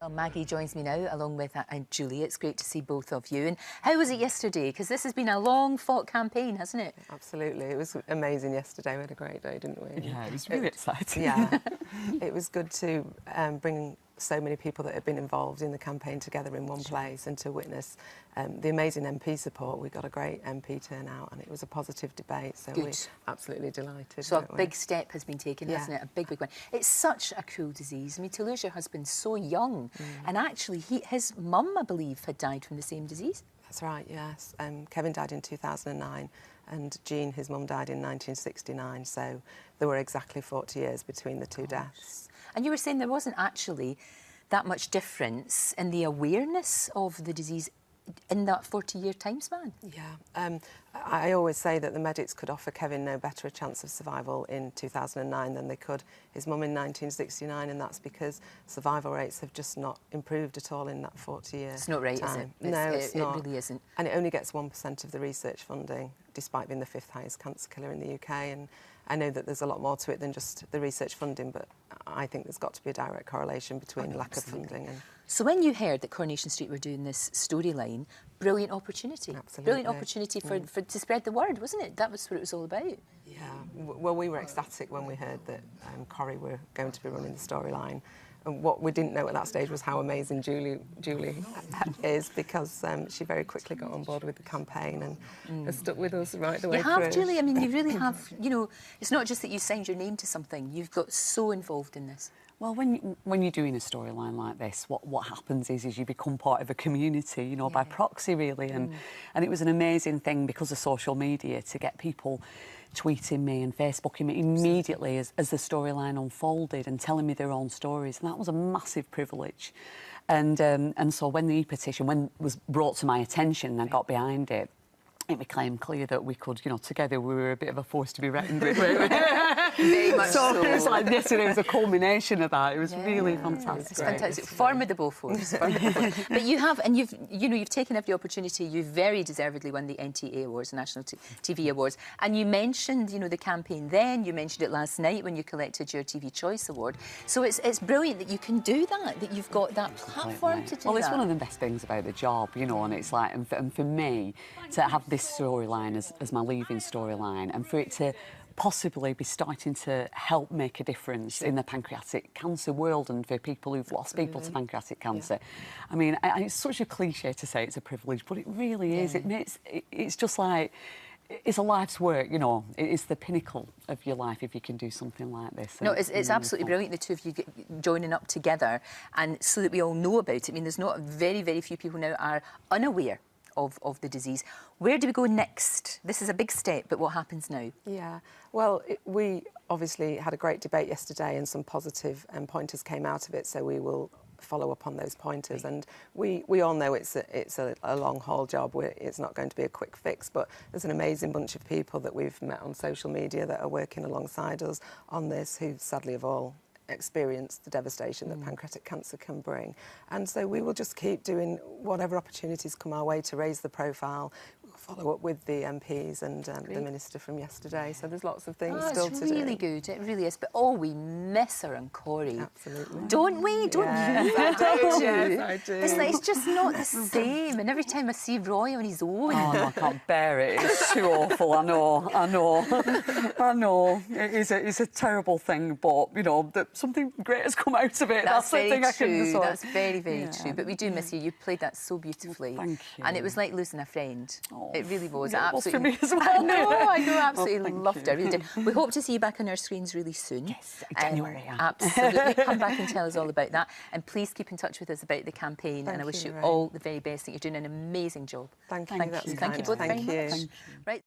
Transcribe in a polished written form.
Well, Maggie joins me now, along with Julie. It's great to see both of you. And how was it yesterday? Because this has been a long-fought campaign, hasn't it? Absolutely. It was amazing yesterday. We had a great day, didn't we? Yeah, it was really exciting. Yeah. It was good to bring so many people that have been involved in the campaign together in one place and to witness the amazing MP support. We got a great MP turnout and it was a positive debate, so we're absolutely delighted. So a big step has been taken, Yeah. hasn't it? A big, big one. It's such a cruel disease. I mean, to lose your husband so young, and actually his mum, I believe, had died from the same disease. That's right, yes. Kevin died in 2009 and Jean, his mum, died in 1969, so there were exactly 40 years between the two deaths. And you were saying there wasn't actually that much difference in the awareness of the disease in that 40-year time span. Yeah. I always say that the medics could offer Kevin no better a chance of survival in 2009 than they could his mum in 1969, and that's because survival rates have just not improved at all in that 40-year time. It's not right, is it? No, it's not. It really isn't. And it only gets 1% of the research funding, despite being the 5th highest cancer killer in the UK. And I know that there's a lot more to it than just the research funding, but I think there's got to be a direct correlation between lack of funding and... So when you heard that Coronation Street were doing this storyline, brilliant opportunity. Absolutely. Brilliant opportunity for to spread the word, wasn't it? That was what it was all about. Yeah. Well, we were ecstatic when we heard that Corrie were going to be running the storyline. And what we didn't know at that stage was how amazing Julie is, because she very quickly got on board with the campaign and has stuck with us right the way through. You have, Julie. I mean, you really have. You know, it's not just that you signed your name to something. You've got so involved in this. Well, when you're doing a storyline like this, what happens is you become part of a community, you know, by proxy, really. And it was an amazing thing because of social media to get people tweeting me and Facebooking me immediately as the storyline unfolded and telling me their own stories. And that was a massive privilege. And so when the e-petition was brought to my attention and I got behind it, it became clear that we could, you know, together we were a bit of a force to be reckoned with. Very much so. It was like yesterday was a culmination of that. It was really fantastic. It's fantastic. Formidable force. Formidable force. But you have, and you've taken every opportunity. You've very deservedly won the NTA Awards, the National TV Awards. And you mentioned, you know, the campaign then. You mentioned it last night when you collected your TV Choice Award. So it's brilliant that you can do that you've got that platform to do that. Well, it's one of the best things about the job, you know, and it's like, and for me, to have this storyline as my leaving storyline and for it to possibly be starting to help make a difference in the pancreatic cancer world and for people who've lost people to pancreatic cancer. I mean, it's such a cliche to say it's a privilege, but it really is. It's just like, it's a life's work, you know. It's the pinnacle of your life if you can do something like this. No, it's absolutely brilliant, the two of you joining up together, and so that we all know about it. I mean, there's not very, very few people now are unaware of the disease. Where do we go next? This is a big step, but what happens now? Yeah, well, we obviously had a great debate yesterday and some positive pointers came out of it, so we will follow up on those pointers. And we all know it's a long-haul job. It's not going to be a quick fix, but there's an amazing bunch of people that we've met on social media that are working alongside us on this, who sadly have all experienced the devastation that pancreatic cancer can bring. And so we will just keep doing whatever opportunities come our way to raise the profile. We'll follow up with the MPs and the Minister from yesterday. So there's lots of things still to do. It's really good, it really is. But we miss her and Corrie. Absolutely. Don't we? Don't you? Yes, I do. It's like, it's just not the same. And every time I see Roy on his own... Oh, no, I can't bear it. It's too awful. I know. I know. It's a terrible thing, but, you know, something great has come out of it. That's the thing I can sort of... That's very, very true. But we do miss you. You played that so beautifully. Well, thank you. And it was like losing a friend. Oh, it really was. yeah, Absolutely. it was for me as well. I know, absolutely loved it. I really you. did. We hope to see you back on our screens really soon. Yes, January. Absolutely. Come back and tell us all about that. And please keep in touch with us about the campaign. And I wish you Lorraine. all the very best. I think you're doing an amazing job. Thank you. Thank you both very much. Thank you. Right.